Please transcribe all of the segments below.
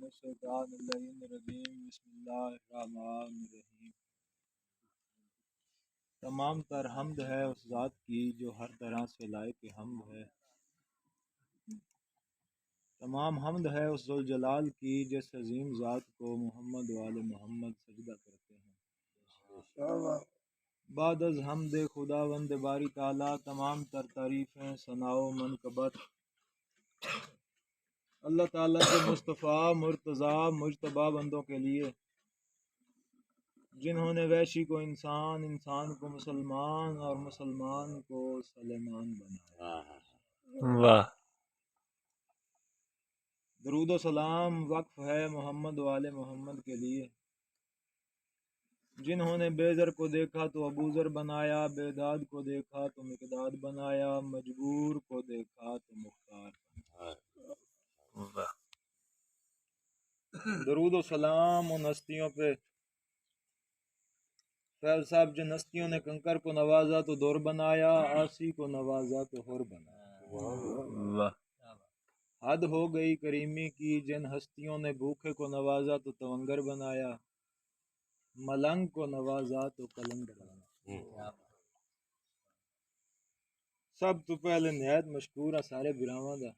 الشیطان اللعین الرجیم بسم اللہ الرحمن الرحیم۔ تمام تر حمد ہے اس ذات کی جو ہر طرح سے لائق حمد ہے۔ تمام حمد ہے اس ذوالجلال کی جس عظیم ذات کو محمد و آل محمد سجدہ کرتے ہیں۔ بعد از حمد خداوند باری تعالیٰ تمام تر تعریفیں ثناء و منقبت اللہ تعالیٰ کے مصطفیٰ مرتضیٰ مجتبیٰ بندوں کے لیے، جنہوں نے وحشی کو انسان، انسان کو مسلمان اور مسلمان کو سلیمان بنایا۔ واہ۔ درود و سلام وقف ہے محمد و آل محمد کے لیے، جنہوں نے بے ذر کو دیکھا تو ابوذر بنایا، بے داد کو دیکھا تو مقداد بنایا، مجبور کو دیکھا تو مختار بنایا۔ درود و سلام ان ہستیوں پہ فیض صاحب جن ہستیوں نے کنکر کو نوازا تو دور بنایا، آسی کو نوازا تو ہور بنایا۔ حد ہو گئی کریمی کی جن ہستیوں نے بھوکے کو نوازا تو تونگر بنایا، ملنگ کو نوازا تو کلندر بنایا۔ سب تو پہلے نہایت مشکور ہے سارے براواں دا،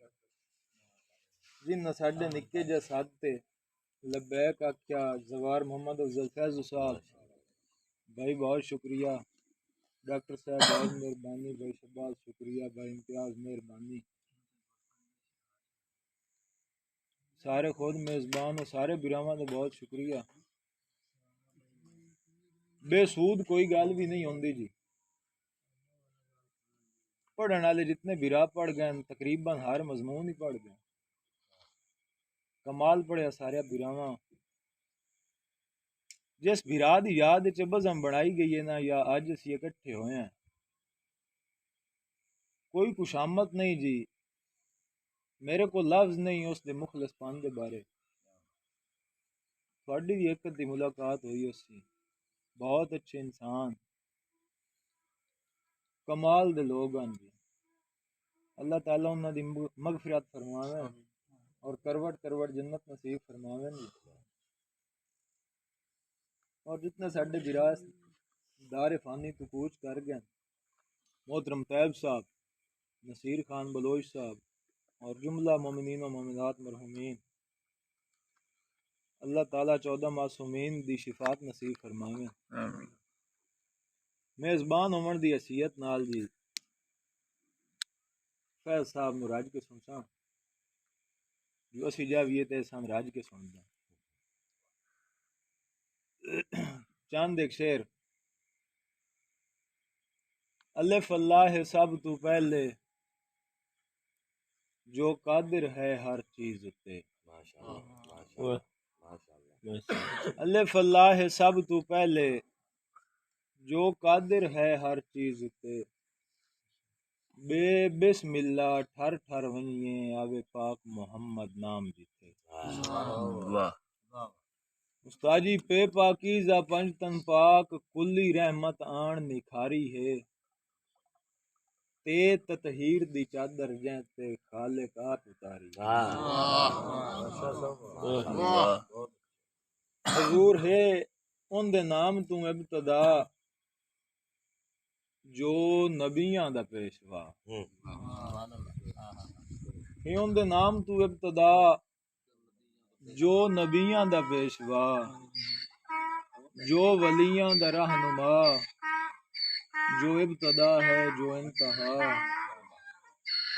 جن ساڈے نکے جے ساتھ تے لبیک آکھیا زوار محمد افضل فیض صاحب بھائی بہت شکریہ، ڈاکٹر صاحب بہت مہربانی، بھائی شباز شکریہ، بھائی امتیاز مہربانی، سارے خود میزبان اور سارے براواں دا بہت شکریہ۔ بے سود کوئی گل بھی نہیں ہوندی جی، پڑھن والے جتنے برا پڑھ گئے تقریباً ہر مضمون ہی پڑھ گئے، کمال پڑھیا سارے براواں۔ جس بھرا دی یاد وچ بزم بنائی گئی ہے نا، یا اج اسی اکٹھے ہوئے ہیں، کوئی خوشامد نہیں جی، میرے کو لفظ نہیں اس دے مخلص پن دے بارے۔ تھوڑی بھی ایک دی ملاقات ہوئی اس سے، بہت اچھے انسان، کمال دے لوگ ہیں جی، اللہ تعالیٰ انہاں دی مغفرت فرماوے اور کروٹ کروٹ جنت نصیب فرماوے جی۔ اور جتنے ساڈے براس دار فانی تو کوچ کر گئے، محترم طیب صاحب، نصیر خان بلوچ صاحب اور جملہ مومنین و مومنات مرحومین، اللہ تعالیٰ 14 معصومین دی شفاعت نصیب فرماوے۔ میزبان عمر دی حیثیت نال جی فیض صاحب نو رج کے سنساں، جو اسی جاویے تے سن رج کے سندا۔ چاند ایک شعر، الف اللہ سب تو پہلے جو قادر ہے ہر چیز تے، الف اللہ سب تو پہلے جو قادر ہے ہر چیز تے، بے بسم اللہ ٹھر ٹھر ونیے آوے پاک محمد نام جیتے۔ استاجی پے پاکیزہ پنجتن پاک کلی رحمت آن نکھاری ہے، تے تطہیر دی چادر جیں تے خالق آپ اتاری۔ حضور ہے ان دے نام تو ابتدا جو نبیاں دا پیشوا، ہے ان دے نام تو ابتدا جو نبیاں دا پیشوا، جو ولیاں دا رہنما، جو ابتدا ہے جو انتہا،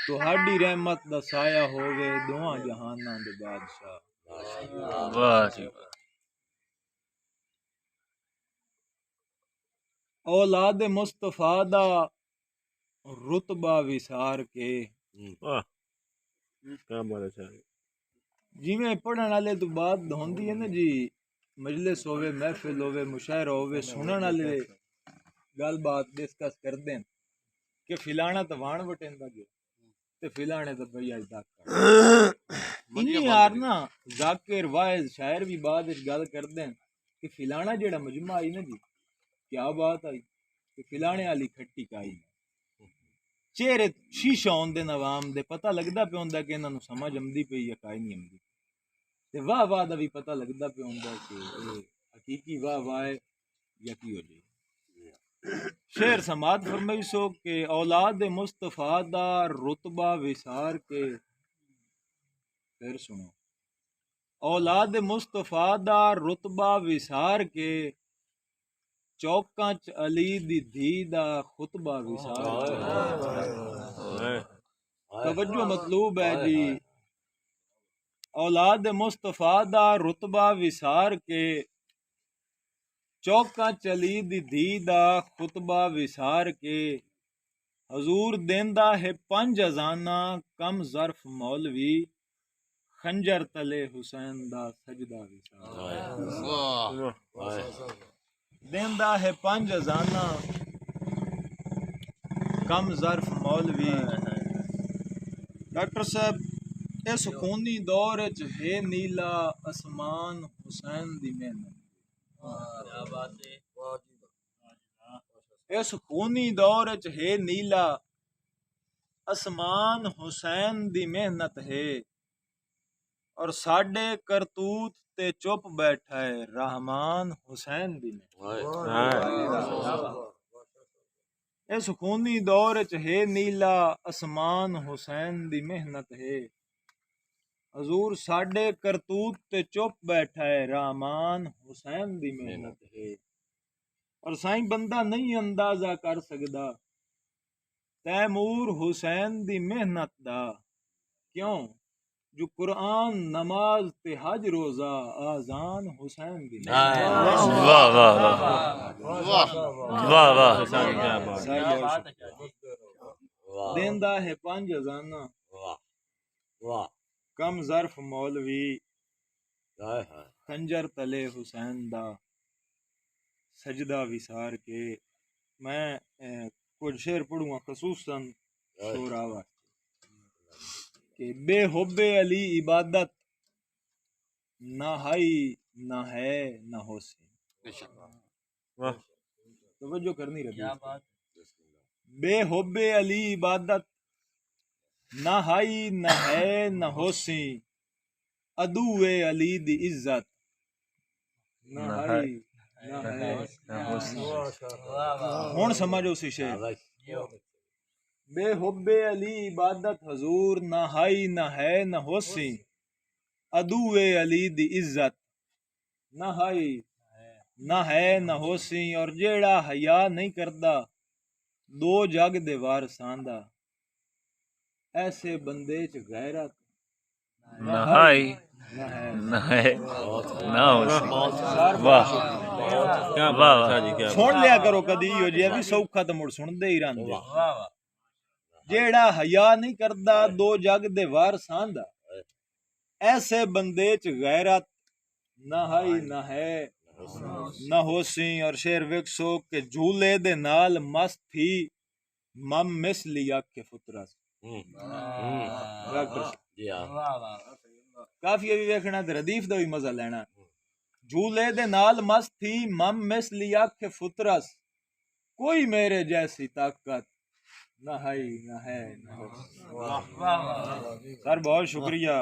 تو ہاڈی رحمت دا سایہ ہووے دوہاں جہاناں دے بادشاہ۔ اولاد مصطفیٰ دا رتبہ وسار کے، جی میں پڑھن والے تو بات ہوندی ہے نا جی، مجلس ہوئے محفل ہوئے مشاعرہ ہوئے، سنن والے گل بات ڈسکس کر دیں کہ فلانا تو وان وٹیندا گیا تے فلانے تو بھئی اج تک انہی یار نا ذاکر واعظ شاعر بھی بعد وچ گل کر دیں کہ فلانا جیڑا مجمع آئی نا جی کیا بات آئی کہ فلانے والی کھٹی کائی، چہرے شیشہ ہوندے عوام دے، پتہ لگدا پہ ہوندا کہ انہاں نوں سمجھ آمدی پئی یا کائی نہیں آمدی۔ تے واہ واہ دا بھی پتہ لگدا پیا ہوندا کہ یہ حقیقی واہ واہ ہے یا کی ہو جائے. شعر سماعت فرمائی سو کہ اولاد مصطفیٰ دا رتبہ وسار کے. پھر سنو. اولاد مصطفیٰ دا رتبہ وسار کے چوکاں چ علی دی دھی دا خطبہ وسار کے. توجہ مطلوب ہے جی. اولاد مصطفیٰ دا رتبہ وسار کے چوکاں چلی دی دھی دا خطبہ وسار کے. حضور دیندا ہے 5 ازانا کم ظرف مولوی خنجر تلے حسین دا سجدہ وسار. دیندا ہے 5 ازانا کم ظرف مولوی. ڈاکٹر صاحب اے سکونی دور وچ ہے نیلا اسمان حسین دی محنت. اے سکونی دور وچ ہے نیلا اسمان حسین دی محنت ہے. اور ساڈے کرتوت تے چپ بیٹھا ہے رحمان حسین دی محنت. اے سکونی دور وچ ہے نیلا اسمان حسین دی محنت ہے. حضور ساڈے کرتوت تے چپ بیٹھا ہے رحمان حسین دی محنت ہے. اور سائیں بندہ نہیں اندازہ کر سکدا تیمور حسین دی محنت دا. کیوں جو قرآن نماز تے حج روزہ آزان حسین دی محنت. واہ واہ واہ واہ واہ. دیندا ہے 5 ازانا کم ظرف مولوی خنجر تلے حسین دا سجدہ وسار کے. میں کچھ شعر پڑھوں گا خصوصاً شعراء واسطے کہ بے حب علی عبادت نہ ہائی نہ ہے نہ ہو سے. توجہ کرنی رہی. بے حب علی عبادت نہ ہائی نہ ہے نہ ہو سی عدو علی دی عزت نہ ہائی نہ ہے نہ ہو سی. ہن سمجھو سی شعر. بے حب علی عبادت حضور نہ ہائی نہ ہے نہ ہو سی عدو علی دی عزت نہ ہائی نہ ہے نہ ہو سی. اور جیڑا حیا نہیں کردا 2 جگ دے وارثاں دا ایسے بندے چ غیرت نہ ہائی نہ ہے نہ ہے نہ ہو سی. واہ کیا واہ واہ. سن لیا کرو کدی ہو جے بھی سوکھا تے مڑ سن دے ہی رہندے. جیڑا حیا نہیں کردا 2 جگ دے وارثاں دا ایسے بندے چ غیرت نہ ہائی نہ ہے نہ ہو سی. اور شعر وکسو کہ جھولے دے نال مست تھی مم مثلی آکھے فطرت. کافی ابھی ویکھنا تے ردیف دا بھی مزہ لینا. جھولے دے نال مست تھی مم مثلی آکھے فطرت کوئی میرے جیسی طاقت نہ ہائی نہ ہے نہ ہو سی. سر بہت شکریہ.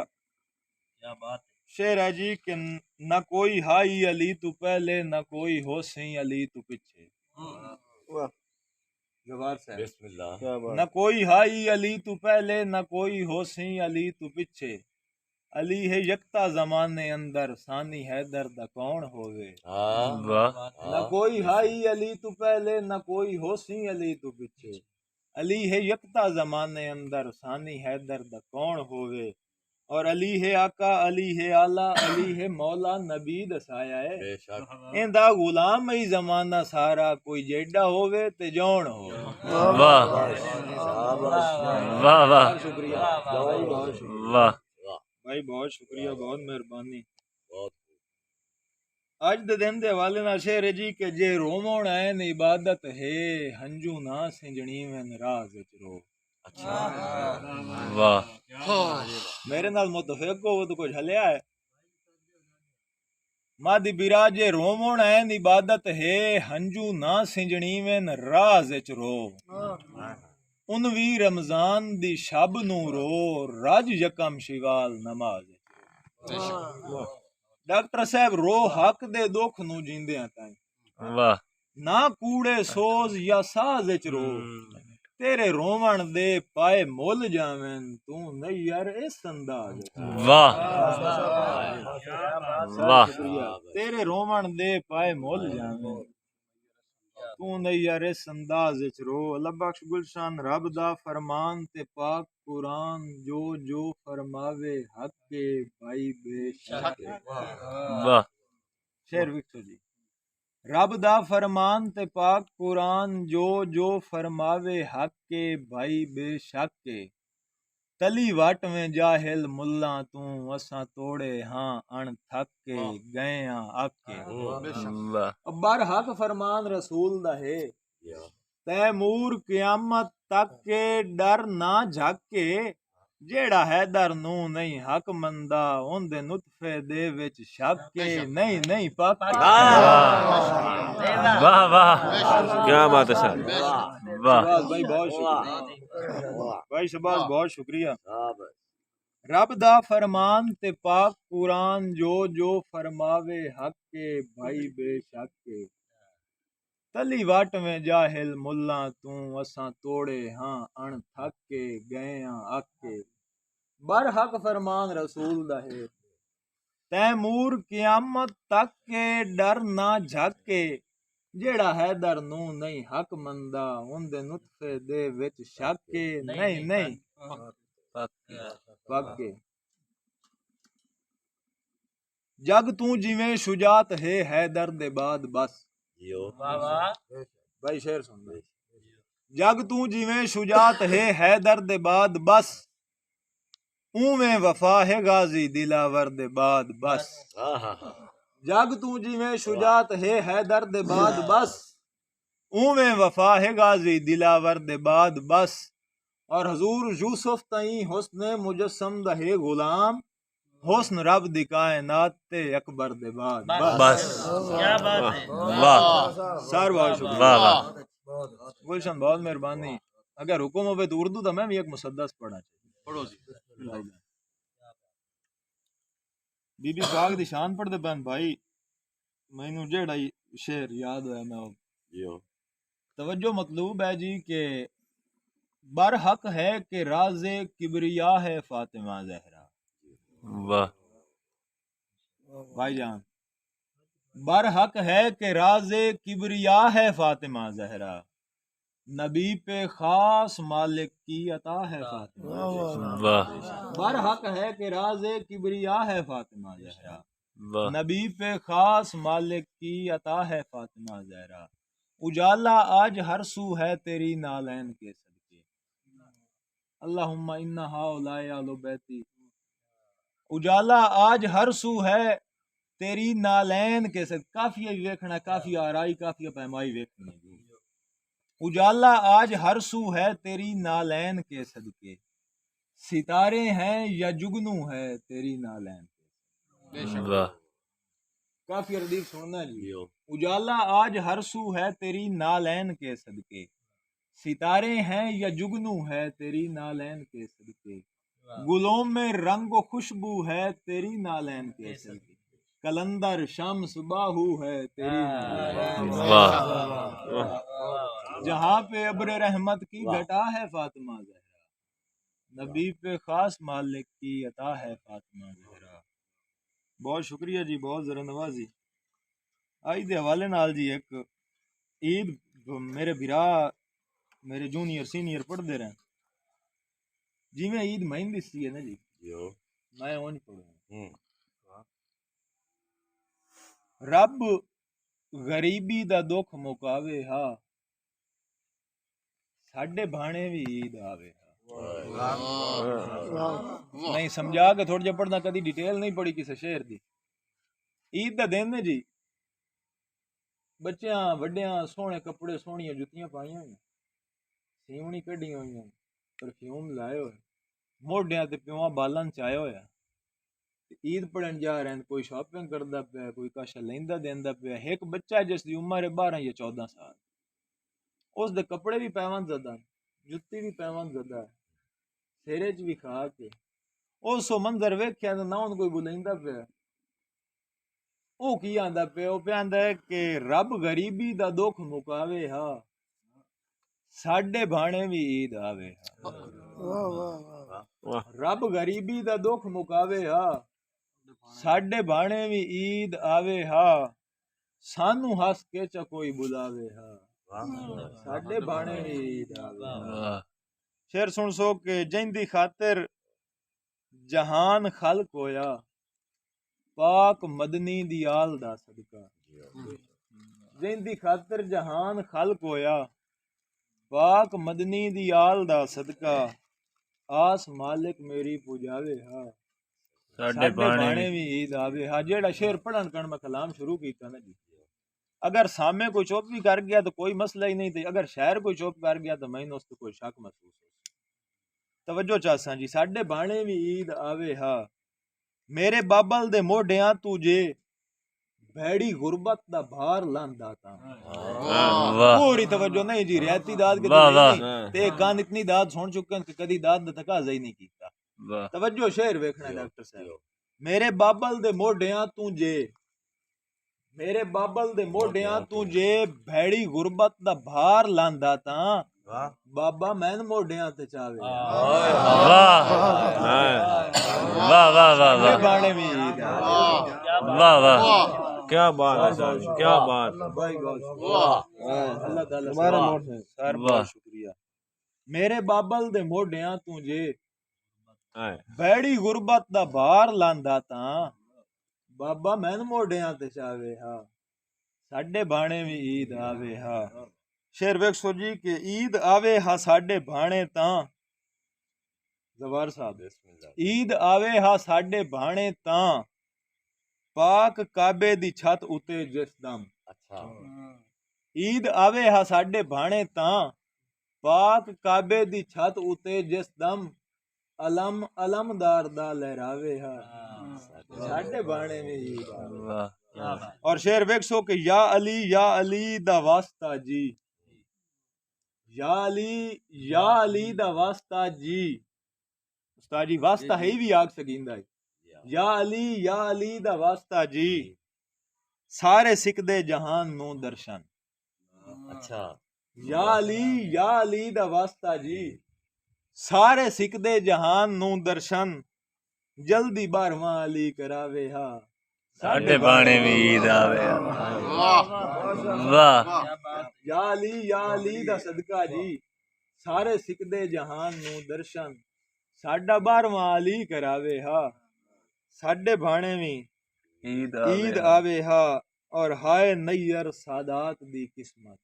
شعر ہے جی کہ نہ کوئی ہائی علی تو پہلے نہ کوئی ہو سی علی تو پیچھے. جوار صاحب بسم اللہ. نہ کوئی ہائی علی تو پہلے نہ کوئی ہو سی علی تو پیچھے. علی ہے یکتا زمانے اندر ثانی حیدر دا کون ہووے. واہ نہ کوئی ہائی علی تو پہلے نہ کوئی ہو سی علی تو پیچھے. علی ہے یکتا زمانے اندر ثانی حیدر دا کون ہووے. اور علی ہے آقا علی ہے آلہ علی ہے مولا نبی دسایا ہے. ایندا غلام ای زمانہ سارا کوئی جیڈا ہووے تے جون ہووے. واہ واہ واہ شکریہ واہ. بھائی بہت شکریہ بہت مہربانی. اج دے دن دے حوالے نال شعر ہے جی کہ جے رومون این عبادت ہے ہنجو نہ سنجنی وین راز وچ رو. واہ میرے نال متفق ہو تو کچھ ہلیا ہے. مادی براج رومون این عبادت ہے ہنجو نہ سنجنی وین راز وچ رو. 19 رمضان دی شب نو رو رج یکم شوال نماز. ਡਾਕਟਰ ਸਾਹਿਬ ਰੋ ਹੱਕ ਦੇ ਦੁੱਖ ਨੂੰ ਜਿੰਦਿਆਂ ਤਾਈਂ ਵਾਹ ਨਾ ਕੂੜੇ ਸੋਜ਼ ਜਾਂ ਸਾਜ਼ ਵਿੱਚ ਰੋ ਤੇਰੇ ਰੋਵਣ ਦੇ ਪਾਏ ਮੁੱਲ ਜਾਵੇਂ ਤੂੰ ਨਹੀਂ ਯਾਰ ਇਸ ਅੰਦਾਜ਼ ਵਾਹ ਵਾਹ ਤੇਰੇ ਰੋਵਣ ਦੇ ਪਾਏ ਮੁੱਲ ਜਾਵੇਂ ਤੂੰ ਨਹੀਂ ਯਾਰ ਇਸ ਅੰਦਾਜ਼ ਵਿੱਚ ਰੋ ਅੱਲਾ ਬਖਸ਼ ਗੁਲਸ਼ਨ ਰੱਬ ਦਾ ਫਰਮਾਨ ਤੇ ਪਾਕ ਕੁਰਾਨ ਜੋ ਜੋ ਫਰਮਾਵੇ ਹੱਕ ਕੇ ਭਾਈ ਬੇਸ਼ੱਕ ਵਾਹ ਸ਼ੇਰ ਵਿਖੋ ਜੀ ਰੱਬ ਦਾ ਫਰਮਾਨ ਤੇ ਪਾਕ ਕੁਰਾਨ ਜੋ ਜੋ ਫਰਮਾਵੇ ਹੱਕ ਕੇ ਭਾਈ ਬੇਸ਼ੱਕ ਕੇ ਤਲੀ ਵਟਵੇਂ ਜਾਹਿਲ ਮੁੱਲਾ ਤੂੰ ਅਸਾਂ ਤੋੜੇ ਹਾਂ ਅਣ ਥੱਕ ਕੇ ਗਏ ਆਂ ਆਕੇ ਵਾਹ ਬਰ ਹਕ ਫਰਮਾਨ ਰਸੂਲ ਦਾ ਹੈ ਤੈਮੂਰ ਕਿਆਮਤ ਤੱਕ ਕੇ ਡਰ ਨਾ ਝਾਕੇ ਜਿਹੜਾ ਹੈਦਰ ਨੂੰ ਨਹੀਂ ਹੱਕ ਮੰਦਾ ਉਹਦੇ ਨੁਤਫੇ ਦੇ ਵਿੱਚ ਸ਼ੱਕ ਕੇ ਨਹੀਂ ਨਹੀਂ ਪੱਕਾ ਵਾਹ ਵਾਹ کیا بات ہے سر واہ شباز بھائی بہت شکریہ بھائی شباز بہت شکریہ رب دا فرمان تے پاک قرآن جو جو فرماوے حق کے بھائی بے شک کے تلی وٹ میں جاہل ملا توں اساں توڑے ہاں ان تھک کے گئے ہاں اک کے بر حق فرمان رسول دا ہے تیمور قیامت تک کے ڈر نہ جھک کے جیڑا حیدر نو نہیں حق مندا اون دے نطفے دے وچ شک کے نہیں نہیں پک کے جگ تو جویں شجاعت ہے حیدر دے بعد بس بھائی شعر سن بھائی جگ تو جویں شجاعت ہے حیدر دے بعد بس اوویں وفا ہے غازی دلاور دے بعد بس جگ تو جویں شجاعت ہے حیدر دے بعد بس اوویں وفا ہے غازی دلاور دے بعد بس اور حضور یوسف تائیں حسن مجسم دا ہے غلام حسن رب دی کائنات تے اکبر دے بعد بس کیا بات ہے واہ سر بہت شکریہ واہ واہ گلشن بہت مہربانی اگر حکم ہوئے تو اردو دا میں بھی ایک مسدس پڑھنا چاہیے پڑھو جی بی بی پاک دی شان پڑھ دے بہن بھائی مینوں جیڑا شعر یاد ہویا میں توجہ مطلوب ہے جی کہ بر حق ہے کہ راز کبریا ہے فاطمہ زہرا واہ بھائی جان بر حق ہے کہ راز کبریا ہے فاطمہ زہرا نبی پہ خاص مالک کی عطا ہے فاطمہ واہ بر حق ہے کہ راز کبریا ہے فاطمہ زہرا واہ نبی پہ خاص مالک کی عطا ہے فاطمہ زہرا اجالا آج ہر سو ہے تیری نالین کے صدقے اللہم انہا ہؤلاء اہل بیتی اجالا آج ہر سو ہے تیری نالین کے صدقے کافی ویکھنا کافی آرائی کافی پیمائی ویکھنی اجالا آج ہر سو ہے تیری نالین کے صدقے ستارے ہیں یا جگنو ہے تیری نالین کے واہ کافی ردیف سننا جی اجالا آج ہر سو ہے تیری نالین کے صدقے ستارے ہیں یا جگنو ہے تیری نالین کے صدقے گلوں میں رنگ و خوشبو ہے تیری نالین کے صدقے کلندر شمس باہو ہے تیری نالین کے واہ جہاں پہ ابر رحمت کی گھٹا ہے فاطمہ زہرا نبی پہ خاص مالک کی عطا ہے فاطمہ زہرا بہت شکریہ جی بہت ذرا نوازی آج دے حوالے نال جی ایک عید میرے بھرا میرے جونیئر سینئر پڑھ دے رہے جی میں عید مہندی سی ہے نا جی میں وہ نہیں پڑھوں رب غریبی دا دکھ مکاوے ہا ساڈے بھانے بھی عید آوے نہیں سمجھا کہ تھوڑا جا پڑھنا کدی ڈیٹیل نہیں پڑھی کسی شہر دی عید دا دن نے جی بچیاں وڈیاں سونے کپڑے سونیاں جتیاں پائیاں ہوئی سیونی کڈیاں ہوئی پرفیوم لائے ہوئے موڈیاں تے پیواں بالن چائے ہویا عید پڑھن جا رہے ہیں کوئی شاپنگ کردا پیا کوئی کاشا لیندا دیندا پیا ایک بچہ جس دی عمر 12 یا 14 سال اس دے کپڑے بھی پیوند زدہ جتی بھی پیوند زدہ سیرے چ بھی کھا کے اس منظر ویکھیا تے نہ ان کوئی بلیندا پیا او کی آندا پیا او پہ آندا ہے کہ رب غریبی دا دکھ مکاوے ہا ساڈے بھانے بھی عید آوے ہا رب غریبی دا دکھ مکاوے ہا ساڈے بھانے بھی عید آوے ہا سانو ہس کے چا کوئی بلاوے ہا ساڈے بھانے بھی عید آوے ہا شعر سن سو کہ جیندی خاطر جہان خلق ہویا پاک مدنی دی آل دا صدقہ جیندی خاطر جہان خلق ہویا پاک مدنی دی آل دا صدقہ آس مالک میری پجاوے ہا ساڈے بانے بھی عید آوے ہا جیڑا شعر پڑھن کن میں کلام شروع کیتا نا جی اگر سامنے کوئی چپ بھی کر گیا تو کوئی مسئلہ ہی نہیں تھی اگر شاعر کوئی چپ کر گیا تو میں اس تو کوئی شک محسوس ہو توجہ چاہساں جی ساڈے بانے بھی عید آوے ہا میرے بابل دے موڈیاں تو جے بھیڑی غربت دا بھار لاندا تا پوری توجہ نہیں جی ریاتی داد کے نہیں تے کان اتنی داد سن چکے کہ کدی داد دا تقاضا ہی نہیں کیتا توجہ شعر ویکھنا ہے ڈاکٹر صاحب میرے بابل دے موڈیاں تو جے میرے بابل دے موڈیاں تو جے بھیڑی غربت دا بھار لاندا تا بابا مین موڈیاں تے چاوے واہ واہ واہ واہ واہ بانے بھی واہ واہ کیا بات ہے صاحب کیا بات اللہ تعالی سار بہت شکریہ میرے بابل دے موڈیاں تو جے بھیڑی غربت دا بھار لاندا تا بابا مین موڈیاں تے چاوے ہا ساڈے بانے بھی عید آوے ہا شعر ویکھ سو جی کہ عید آوے ہا ساڈے بھانے تاں زوار صاحب عید آوے ہا ساڈے بھانے تاں پاک کعبے دی چھت اتے جس دم عید آوے ہا ساڈے بھانے تاں پاک کعبے دی چھت اتے جس دم علم علمدار دا لہراوے ہا ساڈے بھانے میں عید اور شعر ویکھ سو کہ یا علی دا واسطہ جی یا علی دا واسطہ جی استاد جی واسطہ ہے بھی آگ سکیندا ہے یا علی دا واسطہ جی سارے سکدے جہان نو درشن اچھا یا علی دا واسطہ جی سارے سکدے جہان نو درشن جلدی بارواں علی کراوے ہا ساڈے بانے بھی عید آوے واہ یا علی دا صدقہ جی سارے سکدے جہان نو درشن ساڈا بارواں علی کراوے ہا ساڈے بھانے بھی عید آوے ہا اور ہائے نیر سادات دی قسمت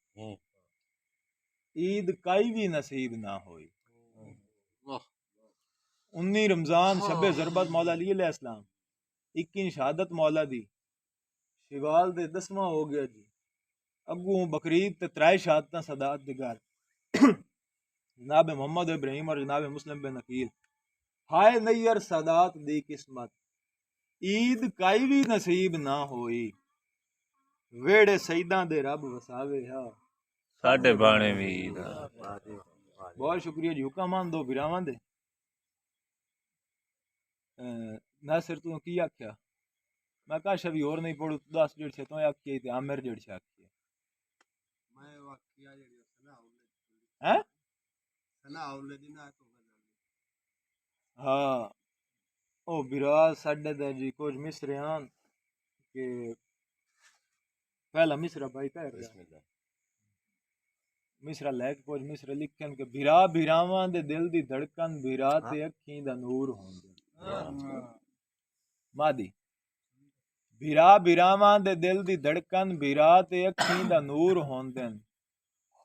عید کائی بھی نصیب نہ ہوئی 19 رمضان شب ضربت مولا علی علیہ السلام 21 شہادت مولا دی شوال دے 10واں ہو گیا جی اگوں بقرعید تے 3 شہادتاں صدات دی گل جناب محمد ابراہیم اور جناب مسلم بن عقیل ہائے نیر سادات دی قسمت عید کائی بھی نصیب نہ ہوئی ویڑے سیداں دے رب وساوے ہا ساڈے بانے بھی عید بہت شکریہ جی حکم مان دو براواں دے ناصر تو کی آکھیا میں کہا شبی اور نہیں پڑھو 10 جڑ سے تو آکھیا تے عامر جڑ سے آکھیا میں واقعہ جڑی سنا ہیں سنا اولے دن تو ہاں او براز ساڈے دے جی کچھ مصریاں کہ پہلا مصرا بھائی کہہ رہا مصرا لے کے کچھ مصرا لکھن کہ بھرا بھراواں دے دل دی دھڑکن بھرا تے اکھیں دا نور ہوندے مادی بھرا بھراواں دے دل دی دھڑکن بھرا تے اکھیں دا نور ہوندے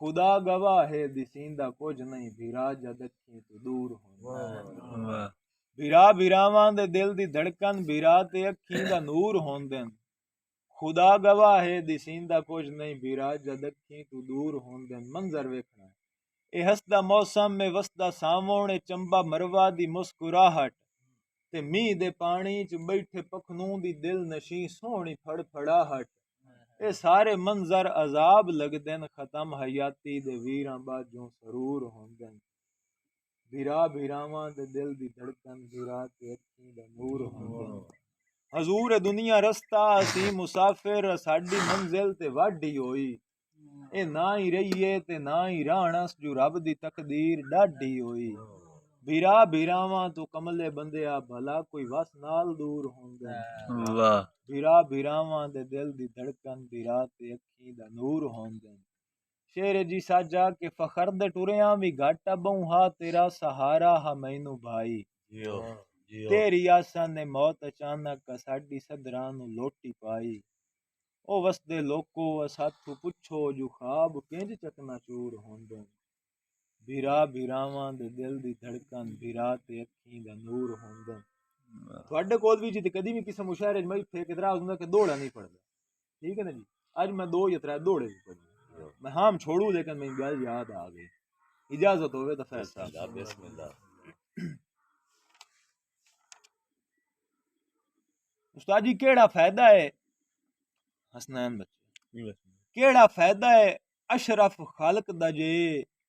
خدا گواہ ہے دسیندا کچھ نہیں بھرا جد اکھیں تو دور ہوندے بھرا بھراواں دے دل دی دھڑکن بھرا تے اکھیں دا نور ہوندے خدا گواہ ہے دسیندا کچھ نہیں بھرا جد اکھیں تو دور ہوندے منظر ویکھنا اے ہسدا موسم میں وسدا ساونے چمبا مروا دی مسکراہٹ تے میہ دے پانی چ بیٹھے پکھنوں دی دل نشیں سونی پھڑ پھڑاہٹ اے سارے منظر عذاب لگدن ختم حیاتی دے ویراں باجوں سرور ہوندن بھیرا بھیراواں دے دل دی دھڑکن بھیرا تے اکھیں دا نور ہوندے حضور دنیا رستہ اسی مسافر ساڈی منزل تے واڈی ہوئی اے نہ ہی رہیے تے نہ ہی رہنس جو رب دی تقدیر ڈاڈی ہوئی بھیرا بھیراواں تو کملے بندیا بھلا کوئی وس نال دور ہوندے واہ بھیرا بھیراواں دے دل دی دھڑکن بھیرا تے اکھیں دا نور ہوندے شیر جی ساجا کے فخر دے ٹریاں وی گھٹ ابوں ہا تیرا سہارا ہا مینوں بھائی تیری آساں نے موت اچانک ساڈی صدراں نوں لوٹی پائی او وسدے لوکو اساتھوں پچھو جو خواب کنج چکنا چور ہوندے بھیرا بھیراواں دے دل دی دھڑکن بھیرا تے اکھیں دا نور ہوندے تواڈے کول وی جی تے کدی بھی کسے مشاعرے میں ٹھیک اعتراض ہوندا کہ دوڑا نہیں پڑدا ٹھیک ہے نا جی اج میں 2 یا 3 دوڑے بھی پڑھے میں ہام چھوڑوں لیکن میں گل یاد آ گئی اجازت ہوئے تو فیض صاحب بسم اللہ استاد جی کیڑا فائدہ ہے حسنین بچے کیڑا فائدہ ہے اشرف خالق دا جے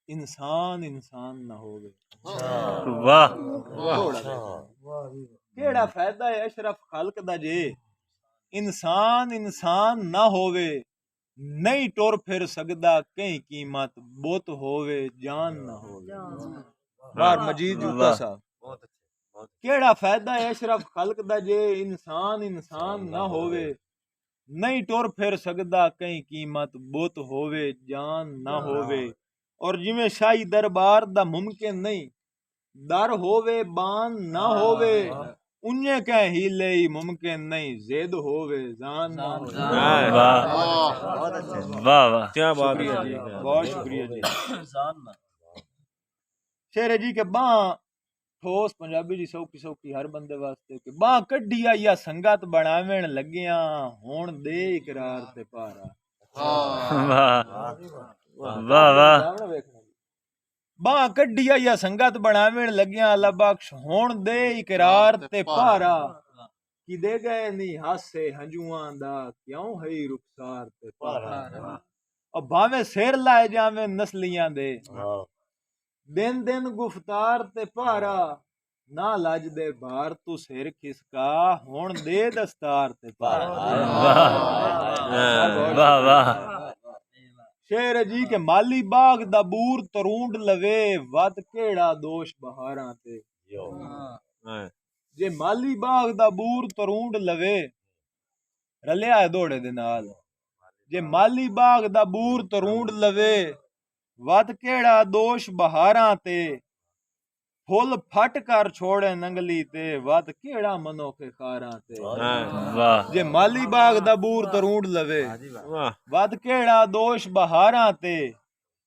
انسان انسان نہ ہووے واہ کیڑا فائدہ ہے اشرف خالق دا جے انسان انسان نہ ہووے نہیں ٹر پھر سکدا کہیں قیمت بت ہووے جان نہ ہووے بار مجید جوتا صاحب کیڑا فائدہ ہے اشرف خلق دا جے انسان انسان نہ ہووے نہیں ٹر پھر سکدا کہیں قیمت بت ہووے جان نہ ہووے اور جویں شاہی دربار دا ممکن نہیں در ہووے بان نہ ہووے انجے کہ ہیلے ہی ممکن نہیں زید ہووے زان نہ ہووے واہ واہ کیا بات ہے جی بہت شکریہ جی شیر جی کہ باں ٹھوس پنجابی جی سوکھی سوکھی ہر بندے واسطے کہ باں کڈی یا سنگت بناوین لگیاں ہون دے اقرار تے پارا واہ واہ باں کڈی یا سنگت بناوین لگیاں اللہ بخش ہون دے اقرار تے پارا کی دے گئے نہیں ہاسے ہنجواں دا کیوں ہے رخسار تے پارا اور بھاویں سیر لائے جاویں نسلیاں دے دن دن گفتار تے پارا نہ لج دے بار تو سر کھسکا ہون دے دستار تے پارا واہ واہ شیر جی کے مالی باغ دا بور ترونڈ لوے ود کیڑا دوش بہاراں تے جے مالی باغ دا بور ترونڈ لوے رلیا ہے دوڑے دے نال جے مالی باغ دا بور ترونڈ لوے ود کیڑا دوش بہاراں تے پھل پھٹ کر چھوڑے ننگلی تے ود کیڑا منو کے خاراں تے واہ جے مالی باغ دا بور ترونڈ لوے ود کیڑا دوش بہاراں تے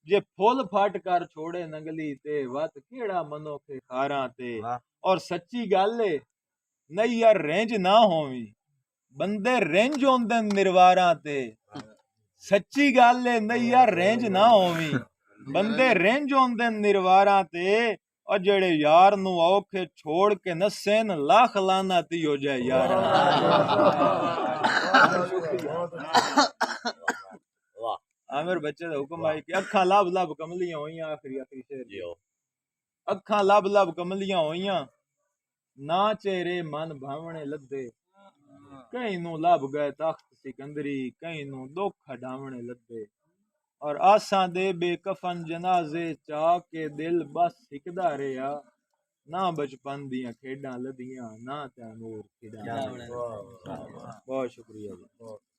جے پھل پھٹ کر چھوڑے ننگلی تے ود کیڑا منو کے خاراں تے اور سچی گل ہے نہیں یار رینج نہ ہوویں بندے رینج ہوندے نرواراں تے سچی گل ہے نہیں یار رینج نہ ہوویں بندے رینج ہوندے نرواراں تے اور جڑے یار نو اوکھے چھوڑ کے نسین لاکھ لعنت ہی ہو جائے یار عامر بچے دا حکم آئی کہ اکھاں لب لب کملیاں ہوئیاں آخری شعر اکھاں لب لب کملیاں ہوئیاں نہ چہرے من بھاونے لدے کہیں نو لب گئے تخت سکندری کہیں نو دکھ ہڈاونے لدے اور آساں دے بے کفن جنازے چاہ کے دل بس سکدا رہیا نہ بچپن دیاں کھیڈاں لدیاں نہ تیمور کھیڈاں بہت شکریہ جی